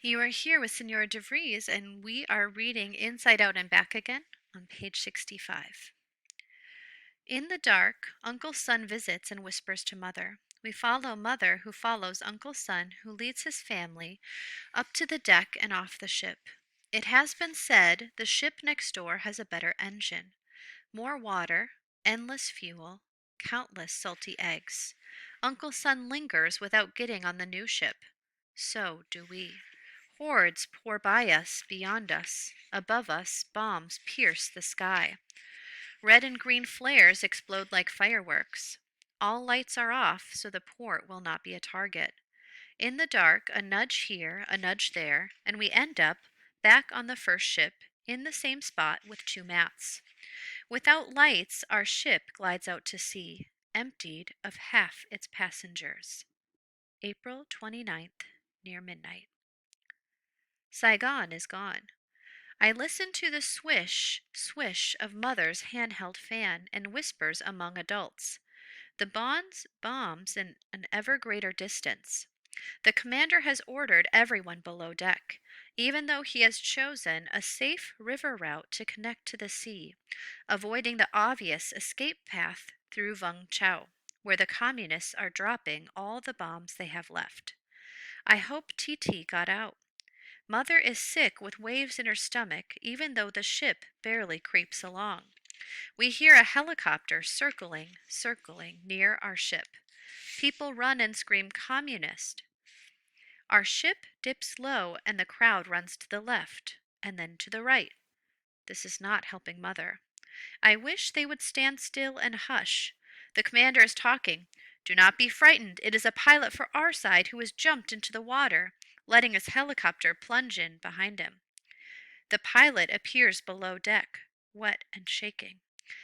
You are here with Senora DeVries, and we are reading Inside Out and Back Again on page 65. In the dark, Uncle's son visits and whispers to Mother. We follow Mother, who follows Uncle's son, who leads his family up to the deck and off the ship. It has been said the ship next door has a better engine, more water, endless fuel, countless salty eggs. Uncle's son lingers without getting on the new ship. So do we. Hordes pour by us, beyond us. Above us, bombs pierce the sky. Red and green flares explode like fireworks. All lights are off, so the port will not be a target. In the dark, a nudge here, a nudge there, and we end up back on the first ship, in the same spot with two mats. Without lights, our ship glides out to sea, emptied of half its passengers. April 29th, near midnight. Saigon is gone. I listen to the swish, swish of Mother's handheld fan and whispers among adults. The bombs in an ever greater distance. The commander has ordered everyone below deck, even though he has chosen a safe river route to connect to the sea, avoiding the obvious escape path through Vung Chau, where the communists are dropping all the bombs they have left. I hope TT got out. Mother is sick with waves in her stomach, even though the ship barely creeps along. We hear a helicopter circling near our ship. People run and scream communist. Our ship dips low and the crowd runs to the left and then to the right. This is not helping Mother. I wish they would stand still and hush. The commander is talking. Do not be frightened. It is a pilot for our side who has jumped into the water, letting his helicopter plunge in behind him. The pilot appears below deck, wet and shaking.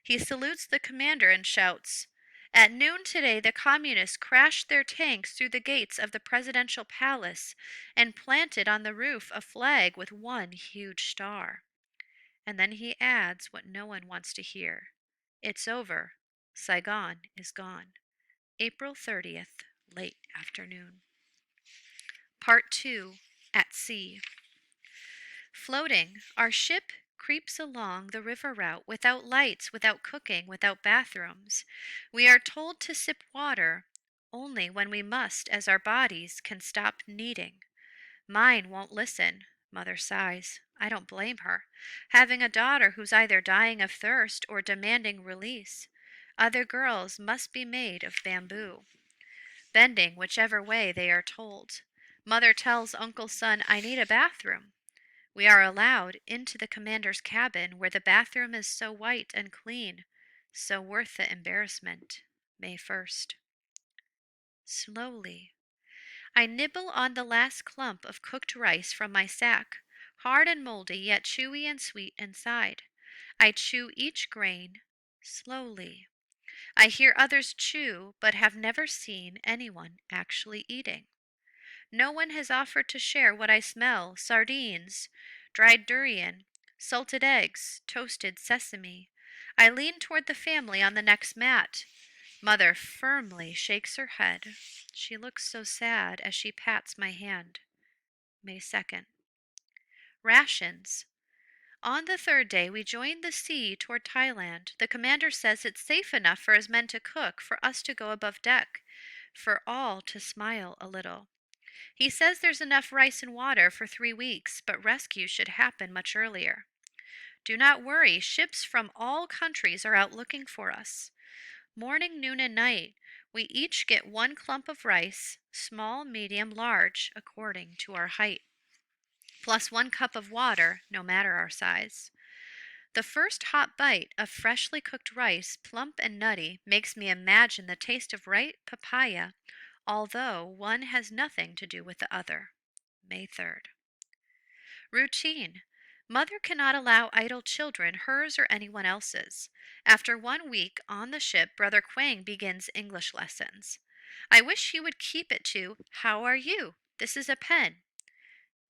He salutes the commander and shouts, "At noon today, the communists crashed their tanks through the gates of the presidential palace and planted on the roof a flag with one huge star." And then he adds what no one wants to hear. It's over. Saigon is gone. April 30th, late afternoon. Part 2, At Sea. Floating, our ship creeps along the river route without lights, without cooking, without bathrooms. We are told to sip water only when we must, as our bodies can stop needing. Mine won't listen. Mother sighs. I don't blame her. Having a daughter who's either dying of thirst or demanding release. Other girls must be made of bamboo, bending whichever way they are told. Mother tells Uncle's son, I need a bathroom. We are allowed into the commander's cabin, where the bathroom is so white and clean, so worth the embarrassment. May 1st. Slowly, I nibble on the last clump of cooked rice from my sack, hard and moldy, yet chewy and sweet inside. I chew each grain, slowly. I hear others chew, but have never seen anyone actually eating. No one has offered to share what I smell: sardines, dried durian, salted eggs, toasted sesame. I lean toward the family on the next mat. Mother firmly shakes her head. She looks so sad as she pats my hand. May 2nd. Rations. On the third day, we joined the sea toward Thailand. The commander says it's safe enough for his men to cook, for us to go above deck, for all to smile a little. He says there's enough rice and water for 3 weeks, but rescue should happen much earlier. Do not worry, ships from all countries are out looking for us. Morning, noon, and night, we each get one clump of rice, small, medium, large, according to our height, plus 1 cup of water, no matter our size. The first hot bite of freshly cooked rice, plump and nutty, makes me imagine the taste of ripe papaya, although one has nothing to do with the other. May 3rd. Routine. Mother cannot allow idle children, hers or anyone else's. After 1 week on the ship, Brother Quang begins English lessons. I wish he would keep it to, "How are you? This is a pen."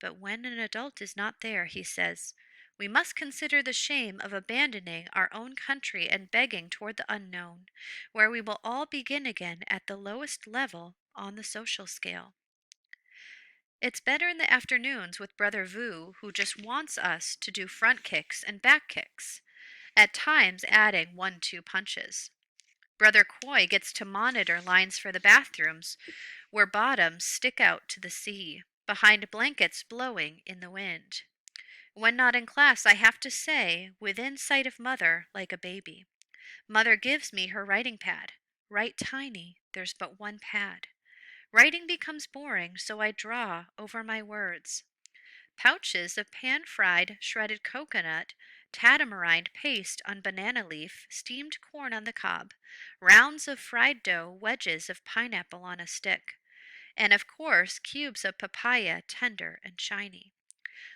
But when an adult is not there, he says, "We must consider the shame of abandoning our own country and begging toward the unknown, where we will all begin again at the lowest level on the social scale." It's better in the afternoons with Brother Vu, who just wants us to do front kicks and back kicks, at times adding 1-2 punches. Brother Coy gets to monitor lines for the bathrooms, where bottoms stick out to the sea, behind blankets blowing in the wind. When not in class, I have to say, within sight of Mother, like a baby. Mother gives me her writing pad. Write tiny, there's but one pad. Writing becomes boring, so I draw over my words. Pouches of pan-fried shredded coconut, tamarind paste on banana leaf, steamed corn on the cob, rounds of fried dough, wedges of pineapple on a stick, and of course cubes of papaya, tender and shiny.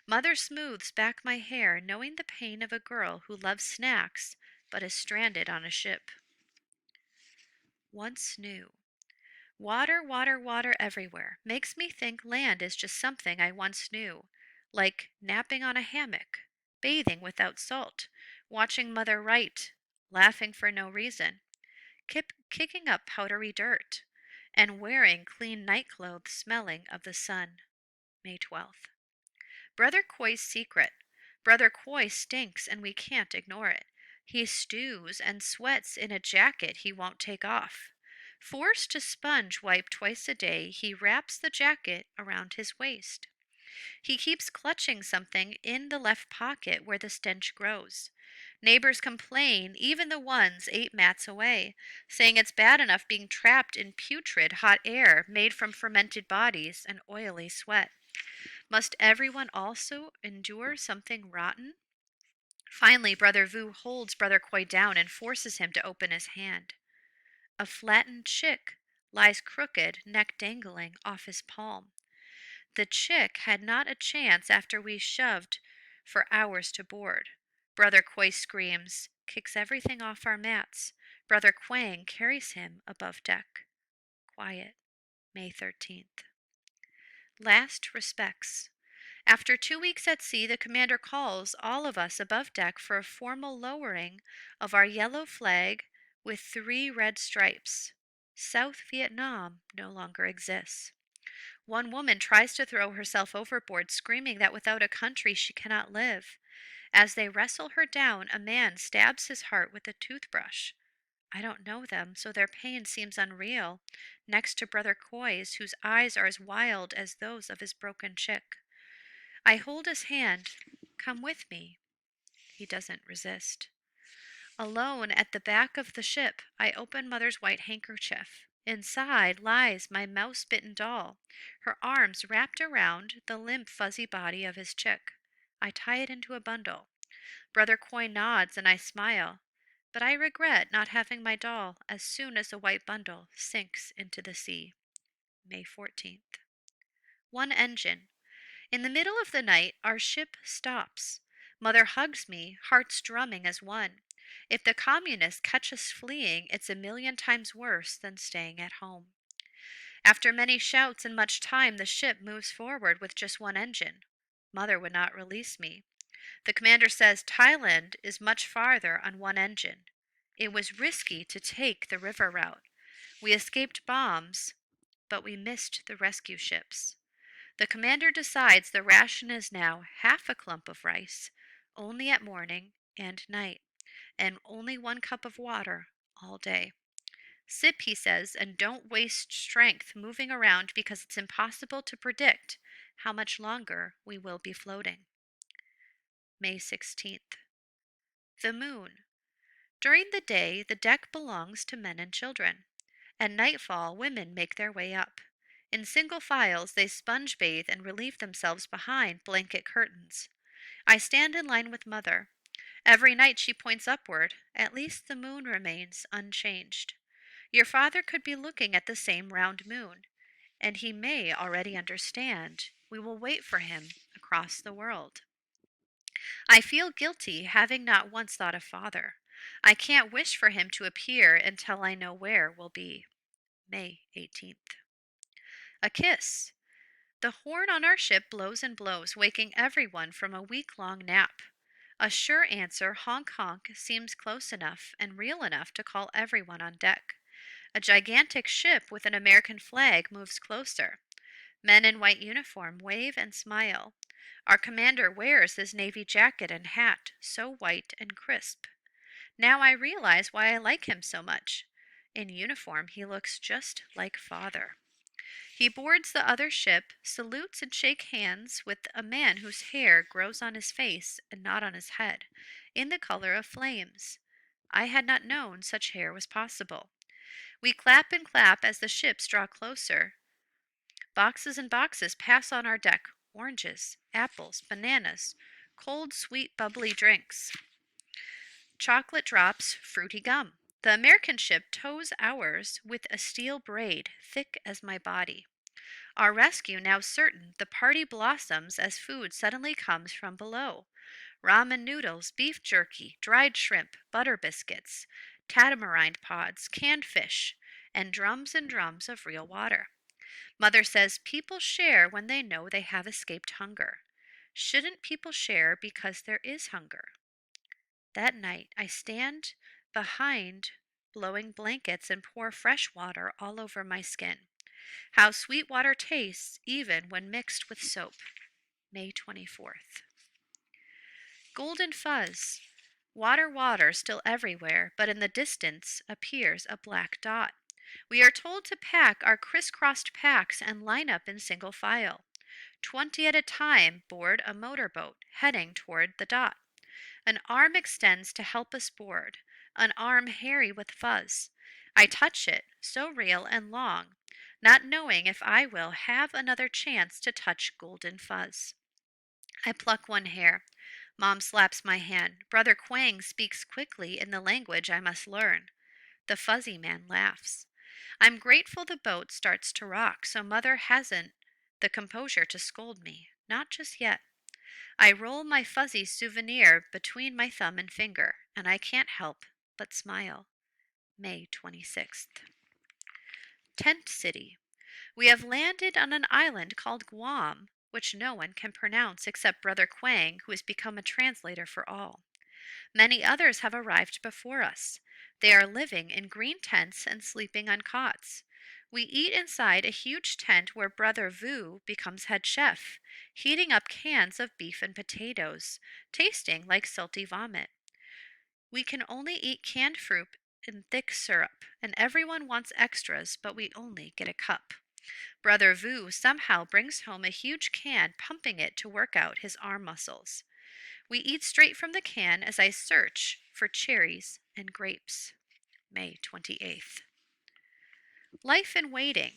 Mother smooths back my hair, knowing the pain of a girl who loves snacks but is stranded on a ship. Once new. Water, water, water everywhere. Makes me think land is just something I once knew. Like napping on a hammock, bathing without salt, watching Mother write, laughing for no reason, kicking up powdery dirt, and wearing clean nightclothes smelling of the sun. May 12th. Brother Coy's secret. Brother Coy stinks and we can't ignore it. He stews and sweats in a jacket he won't take off. Forced to sponge wipe twice a day, he wraps the jacket around his waist. He keeps clutching something in the left pocket where the stench grows. Neighbors complain, even the ones 8 mats away, saying it's bad enough being trapped in putrid hot air made from fermented bodies and oily sweat. Must everyone also endure something rotten? Finally, Brother Vu holds Brother Coy down and forces him to open his hand. A flattened chick lies crooked, neck dangling off his palm. The chick had not a chance after we shoved for hours to board. Brother Coy screams, kicks everything off our mats. Brother Quang carries him above deck. Quiet, May 13th. Last respects. After 2 weeks at sea, the commander calls all of us above deck for a formal lowering of our yellow flag with 3 red stripes. South Vietnam no longer exists. One woman tries to throw herself overboard, screaming that without a country she cannot live. As they wrestle her down, a man stabs his heart with a toothbrush. I don't know them, so their pain seems unreal, next to Brother Coy's, whose eyes are as wild as those of his broken chick. I hold his hand. Come with me. He doesn't resist. Alone at the back of the ship, I open Mother's white handkerchief. Inside lies my mouse-bitten doll, her arms wrapped around the limp, fuzzy body of his chick. I tie it into a bundle. Brother Coy nods and I smile, but I regret not having my doll as soon as the white bundle sinks into the sea. May 14th. One engine. In the middle of the night, our ship stops. Mother hugs me, hearts drumming as one. If the communists catch us fleeing, it's a million times worse than staying at home. After many shouts and much time, the ship moves forward with just one engine. Mother would not release me. The commander says Thailand is much farther on one engine. It was risky to take the river route. We escaped bombs, but we missed the rescue ships. The commander decides the ration is now half a clump of rice, only at morning and night, and only 1 cup of water all day. Sip, he says, and don't waste strength moving around because it's impossible to predict how much longer we will be floating. May 16th. The moon. During the day, the deck belongs to men and children. At nightfall, women make their way up. In single files, they sponge bathe and relieve themselves behind blanket curtains. I stand in line with Mother. Every night she points upward. At least the moon remains unchanged. Your father could be looking at the same round moon, and he may already understand. We will wait for him across the world. I feel guilty having not once thought of Father. I can't wish for him to appear until I know where we'll be. May 18th. A kiss. The horn on our ship blows and blows, waking everyone from a week-long nap. A sure answer, honk honk, seems close enough and real enough to call everyone on deck. A gigantic ship with an American flag moves closer. Men in white uniform wave and smile. Our commander wears his navy jacket and hat, so white and crisp. Now I realize why I like him so much. In uniform, he looks just like father. He boards the other ship, salutes and shakes hands with a man whose hair grows on his face and not on his head, in the color of flames. I had not known such hair was possible. We clap and clap as the ships draw closer. Boxes and boxes pass on our deck, oranges, apples, bananas, cold, sweet, bubbly drinks, chocolate drops, fruity gum. The American ship tows ours with a steel braid thick as my body. Our rescue now certain, the party blossoms as food suddenly comes from below. Ramen noodles, beef jerky, dried shrimp, butter biscuits, tamarind pods, canned fish, and drums of real water. Mother says people share when they know they have escaped hunger. Shouldn't people share because there is hunger? That night I stand behind blowing blankets and pour fresh water all over my skin. How sweet water tastes even when mixed with soap. May 24th. Golden fuzz. Water, water still everywhere, but in the distance appears a black dot. We are told to pack our crisscrossed packs and line up in single file. 20 at a time board a motorboat heading toward the dot. An arm extends to help us board, an arm hairy with fuzz. I touch it, so real and long, not knowing if I will have another chance to touch golden fuzz. I pluck one hair. Mom slaps my hand. Brother Quang speaks quickly in the language I must learn. The fuzzy man laughs. I'm grateful the boat starts to rock, so Mother hasn't the composure to scold me. Not just yet. I roll my fuzzy souvenir between my thumb and finger, and I can't help but smile. May 26th. Tent City. We have landed on an island called Guam, which no one can pronounce except Brother Quang, who has become a translator for all. Many others have arrived before us. They are living in green tents and sleeping on cots. We eat inside a huge tent where Brother Vu becomes head chef, heating up cans of beef and potatoes, tasting like salty vomit. We can only eat canned fruit and thick syrup, and everyone wants extras, but we only get a cup. Brother Vu somehow brings home a huge can, pumping it to work out his arm muscles. We eat straight from the can as I search for cherries and grapes. May 28th. Life in waiting.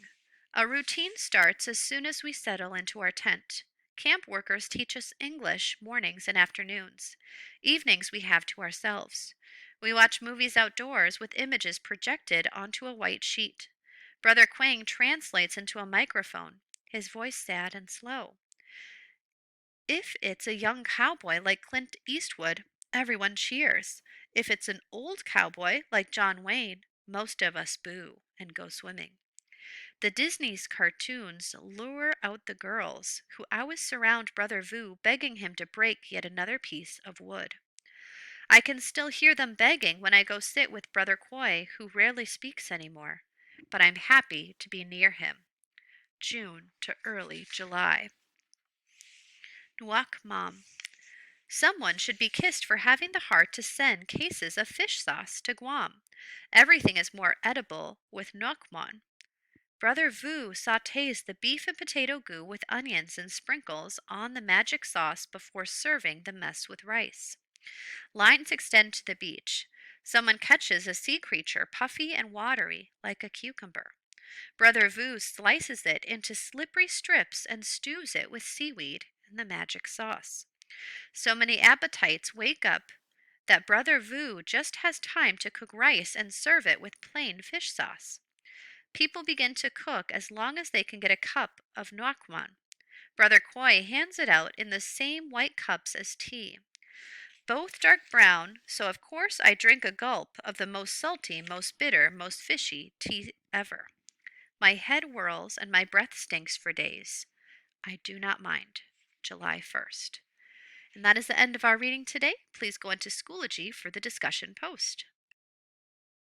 A routine starts as soon as we settle into our tent. Camp workers teach us English mornings and afternoons. Evenings we have to ourselves. We watch movies outdoors with images projected onto a white sheet. Brother Quang translates into a microphone, his voice sad and slow. If it's a young cowboy like Clint Eastwood, everyone cheers. If it's an old cowboy like John Wayne, most of us boo and go swimming. The Disney's cartoons lure out the girls, who always surround Brother Vu, begging him to break yet another piece of wood. I can still hear them begging when I go sit with Brother Koi, who rarely speaks anymore, but I'm happy to be near him. June to early July. Nuoc Mom. Someone should be kissed for having the heart to send cases of fish sauce to Guam. Everything is more edible with Nokmon. Brother Vu sautés the beef and potato goo with onions and sprinkles on the magic sauce before serving the mess with rice. Lines extend to the beach. Someone catches a sea creature, puffy and watery, like a cucumber. Brother Vu slices it into slippery strips and stews it with seaweed and the magic sauce. So many appetites wake up that Brother Vu just has time to cook rice and serve it with plain fish sauce. People begin to cook as long as they can get a cup of nuokwan. Brother Koi hands it out in the same white cups as tea. Both dark brown, so of course I drink a gulp of the most salty, most bitter, most fishy tea ever. My head whirls and my breath stinks for days. I do not mind. July 1st. And that is the end of our reading today. Please go into Schoology for the discussion post.